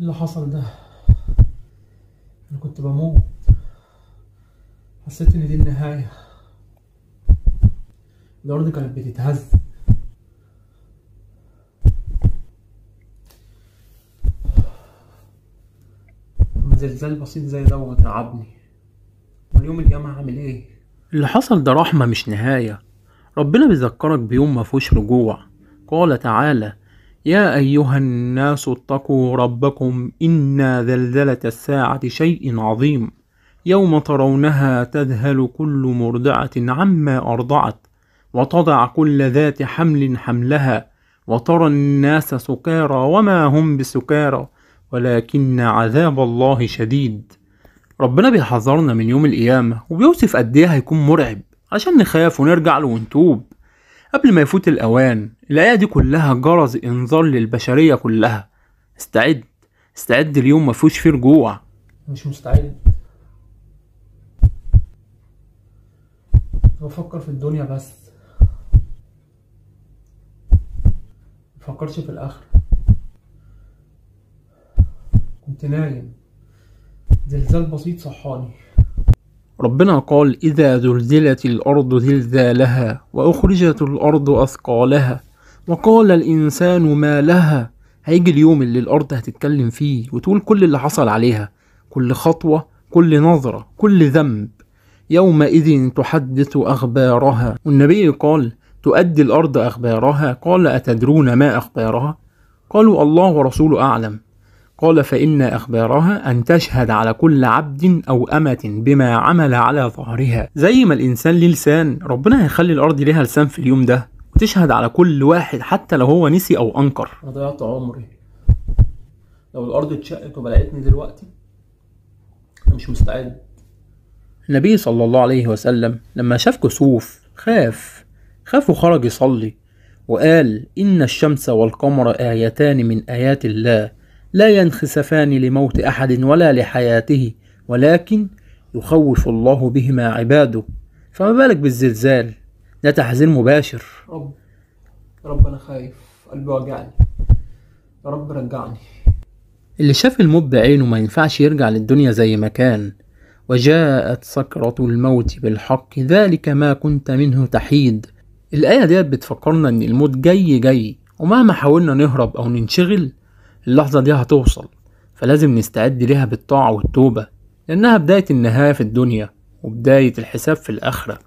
اللي حصل ده، انا كنت بموت. حسيت ان دي النهاية. الارض كانت بتتهز. اما زلزال بسيط زي ده تعبني. واليوم القيامة هعمل ايه؟ اللي حصل ده رحمة مش نهاية. ربنا بيذكرك بيوم مفهوش رجوع. قال تعالى: يا أيها الناس اتقوا ربكم إن زلزلة الساعة شيء عظيم، يوم ترونها تذهل كل مرضعة عما أرضعت، وتضع كل ذات حمل حملها، وترى الناس سكارى وما هم بسكارى ولكن عذاب الله شديد. ربنا بيحذرنا من يوم القيامة وبيوصف قد ايه هيكون مرعب عشان نخاف ونرجع له ونتوب قبل ما يفوت الأوان. الآية دي كلها جرس إنذار للبشرية كلها. استعد، استعد، اليوم مفيهوش فيه رجوع. مش مستعد. بفكر في الدنيا بس، مفكرش في الآخرة. كنت نايم، زلزال بسيط صحاني. ربنا قال: إذا زلزلت الأرض زلزالها وأخرجت الأرض أثقالها وقال الإنسان ما لها. هيجي اليوم اللي الأرض هتتكلم فيه وتقول كل اللي حصل عليها، كل خطوة، كل نظرة، كل ذنب. يومئذ تحدث أخبارها. والنبي قال: تؤدي الأرض أخبارها. قال: أتدرون ما أخبارها؟ قالوا: الله ورسوله أعلم. قال: فإن أخبارها أن تشهد على كل عبد أو أمة بما عمل على ظهرها. زي ما الإنسان ليه لسان، ربنا هيخلي الأرض ليها لسان في اليوم ده وتشهد على كل واحد حتى لو هو نسي أو أنكر. أنا ضيعت عمري. لو الأرض اتشقت وبلعتني دلوقتي أنا مش مستعد. النبي صلى الله عليه وسلم لما شاف كسوف خاف وخرج يصلي وقال: إن الشمس والقمر آيتان من آيات الله لا ينخسفان لموت أحد ولا لحياته، ولكن يخوف الله بهما عباده. فما بالك بالزلزال؟ ده تحذير مباشر. يا رب أنا خايف، قلبي وجعني. يا رب رجعني. اللي شاف الموت بعينه ما ينفعش يرجع للدنيا زي ما كان. وجاءت سكرة الموت بالحق ذلك ما كنت منه تحيد. الآية ديت بتفكرنا إن الموت جاي ومهما حاولنا نهرب أو ننشغل اللحظة دي هتوصل. فلازم نستعد ليها بالطاعة والتوبة، لأنها بداية النهاية في الدنيا وبداية الحساب في الآخرة.